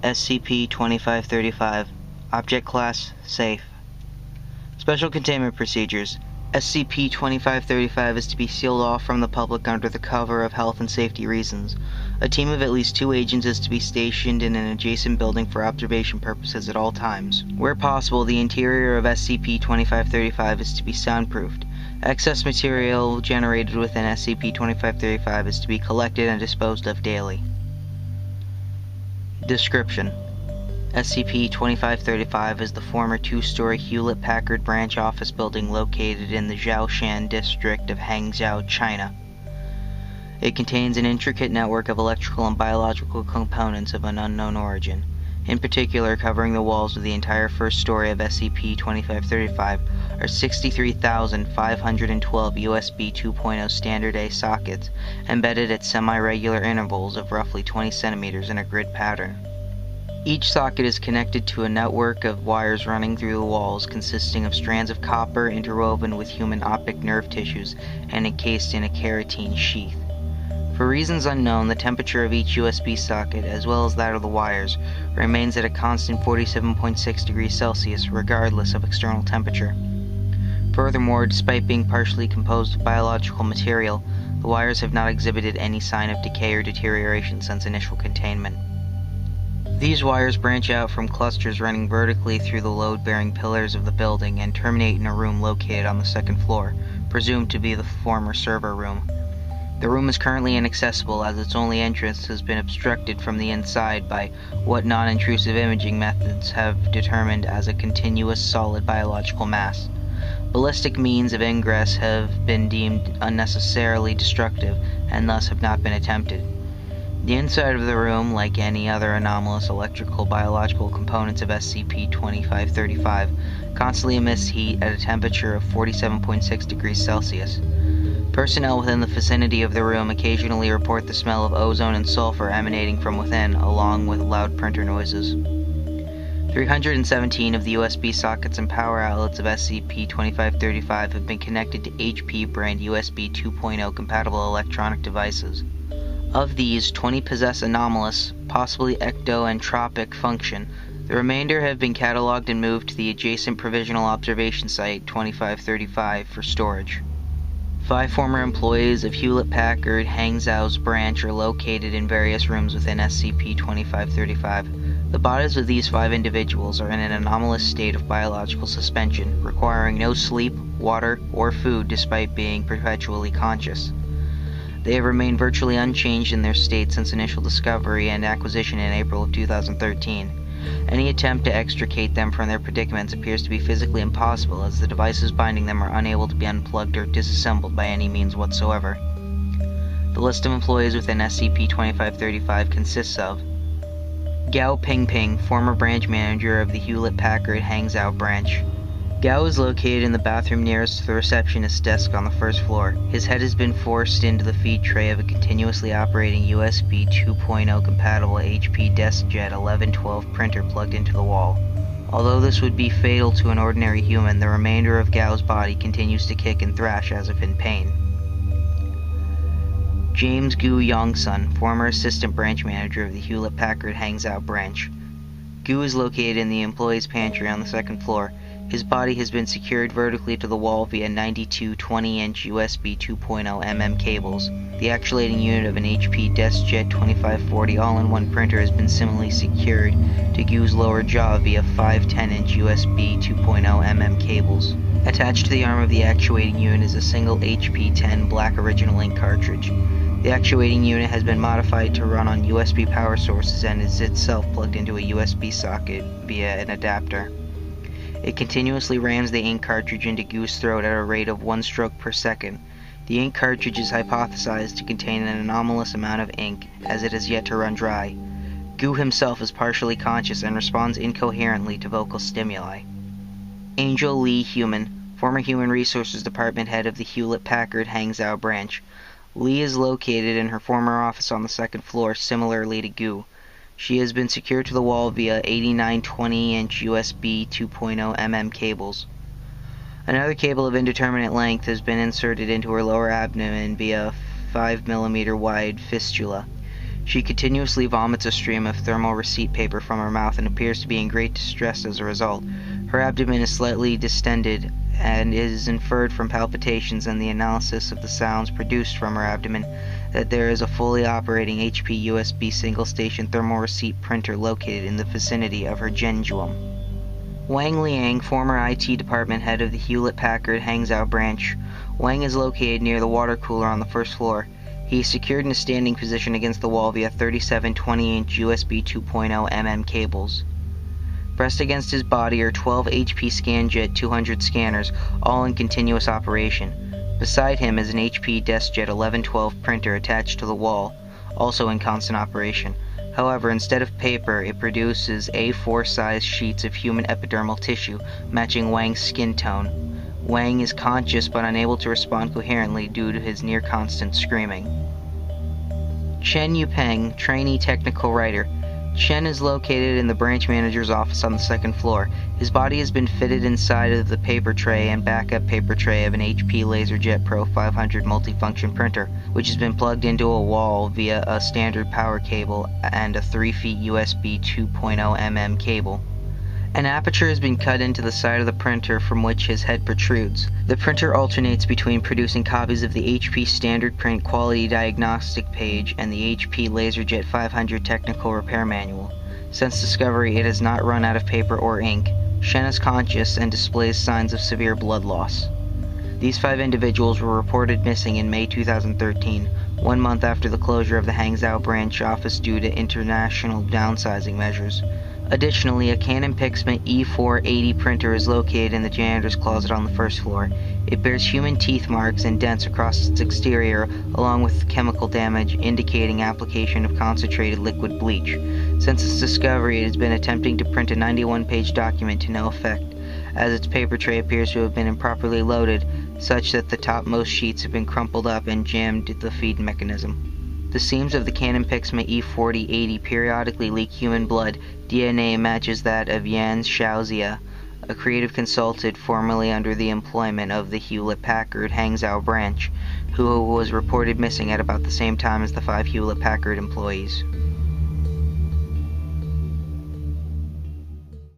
SCP-2535. Object Class: Safe. Special Containment Procedures. SCP-2535 is to be sealed off from the public under the cover of health and safety reasons. A team of at least 2 agents is to be stationed in an adjacent building for observation purposes at all times. Where possible, the interior of SCP-2535 is to be soundproofed. Excess material generated within SCP-2535 is to be collected and disposed of daily. Description: SCP-2535 is the former 2-story Hewlett-Packard branch office building located in the Zhoushan district of Hangzhou, China. It contains an intricate network of electrical and biological components of an unknown origin. In particular, covering the walls of the entire first story of SCP-2535 are 63,512 USB 2.0 standard A sockets embedded at semi-regular intervals of roughly 20 centimeters in a grid pattern. Each socket is connected to a network of wires running through the walls, consisting of strands of copper interwoven with human optic nerve tissues and encased in a keratin sheath. For reasons unknown, the temperature of each USB socket, as well as that of the wires, remains at a constant 47.6 degrees Celsius regardless of external temperature. Furthermore, despite being partially composed of biological material, the wires have not exhibited any sign of decay or deterioration since initial containment. These wires branch out from clusters running vertically through the load-bearing pillars of the building and terminate in a room located on the second floor, presumed to be the former server room. The room is currently inaccessible as its only entrance has been obstructed from the inside by what non-intrusive imaging methods have determined as a continuous solid biological mass. Ballistic means of ingress have been deemed unnecessarily destructive and thus have not been attempted. The inside of the room, like any other anomalous electrical biological components of SCP-2535, constantly emits heat at a temperature of 47.6 degrees Celsius. Personnel within the vicinity of the room occasionally report the smell of ozone and sulfur emanating from within, along with loud printer noises. 317 of the USB sockets and power outlets of SCP-2535 have been connected to HP brand USB 2.0 compatible electronic devices. Of these, 20 possess anomalous, possibly ectoentropic function. The remainder have been cataloged and moved to the adjacent Provisional Observation Site 2535 for storage. 5 former employees of Hewlett-Packard Hangzhou's branch are located in various rooms within SCP-2535. The bodies of these 5 individuals are in an anomalous state of biological suspension, requiring no sleep, water, or food despite being perpetually conscious. They have remained virtually unchanged in their state since initial discovery and acquisition in April of 2013. Any attempt to extricate them from their predicaments appears to be physically impossible, as the devices binding them are unable to be unplugged or disassembled by any means whatsoever. The list of employees within SCP-2535 consists of Gao Pingping, former branch manager of the Hewlett-Packard Hangzhou branch. Gao is located in the bathroom nearest to the receptionist's desk on the first floor. His head has been forced into the feed tray of a continuously operating USB 2.0 compatible HP DeskJet 1112 printer plugged into the wall. Although this would be fatal to an ordinary human, the remainder of Gao's body continues to kick and thrash as if in pain. James Gu Yongsun, former assistant branch manager of the Hewlett-Packard Hangzhou branch. Gu is located in the employee's pantry on the second floor. His body has been secured vertically to the wall via 92 20-inch USB 2.0 cables. The actuating unit of an HP DeskJet 2540 all-in-one printer has been similarly secured to Gu's lower jaw via 5 10-inch USB 2.0 cables. Attached to the arm of the actuating unit is a single HP 10 black original ink cartridge. The actuating unit has been modified to run on USB power sources and is itself plugged into a USB socket via an adapter. It continuously rams the ink cartridge into Gu's throat at a rate of 1 stroke per second. The ink cartridge is hypothesized to contain an anomalous amount of ink, as it has yet to run dry. Gu himself is partially conscious and responds incoherently to vocal stimuli. Angel Lee Human, former Human Resources Department head of the Hewlett-Packard Hangzhou branch. Lee is located in her former office on the second floor, similarly to Gu. She has been secured to the wall via 89 20-inch USB 2.0 cables. Another cable of indeterminate length has been inserted into her lower abdomen via a 5 mm wide fistula. She continuously vomits a stream of thermal receipt paper from her mouth and appears to be in great distress as a result. Her abdomen is slightly distended and it is inferred from palpitations and the analysis of the sounds produced from her abdomen that there is a fully operating HP USB single-station thermal receipt printer located in the vicinity of her gengium. Wang Liang, former IT department head of the Hewlett-Packard Hangzhou branch. Wang is located near the water cooler on the first floor. He is secured in a standing position against the wall via 37 20-inch USB 2.0 mm cables. Pressed against his body are 12 HP ScanJet 200 scanners, all in continuous operation. Beside him is an HP DeskJet 1112 printer attached to the wall, also in constant operation. However, instead of paper, it produces A4-sized sheets of human epidermal tissue, matching Wang's skin tone. Wang is conscious but unable to respond coherently due to his near-constant screaming. Chen Yupeng, trainee technical writer. Chen is located in the branch manager's office on the second floor. His body has been fitted inside of the paper tray and backup paper tray of an HP LaserJet Pro 500 multifunction printer, which has been plugged into a wall via a standard power cable and a 3 feet USB 2.0 mm cable. An aperture has been cut into the side of the printer from which his head protrudes. The printer alternates between producing copies of the HP Standard Print Quality Diagnostic page and the HP LaserJet 500 Technical Repair Manual. Since discovery, it has not run out of paper or ink. Shen is conscious and displays signs of severe blood loss. These 5 individuals were reported missing in May 2013, 1 month after the closure of the Hangzhou branch office due to international downsizing measures. Additionally, a Canon Pixma E480 printer is located in the janitor's closet on the first floor. It bears human teeth marks and dents across its exterior, along with chemical damage indicating application of concentrated liquid bleach. Since its discovery, it has been attempting to print a 91-page document to no effect, as its paper tray appears to have been improperly loaded, such that the topmost sheets have been crumpled up and jammed into the feed mechanism. The seams of the Canon Pixma E4080 periodically leak human blood. DNA matches that of Yan Xiaozia, a creative consultant formerly under the employment of the Hewlett-Packard Hangzhou branch, who was reported missing at about the same time as the 5 Hewlett-Packard employees.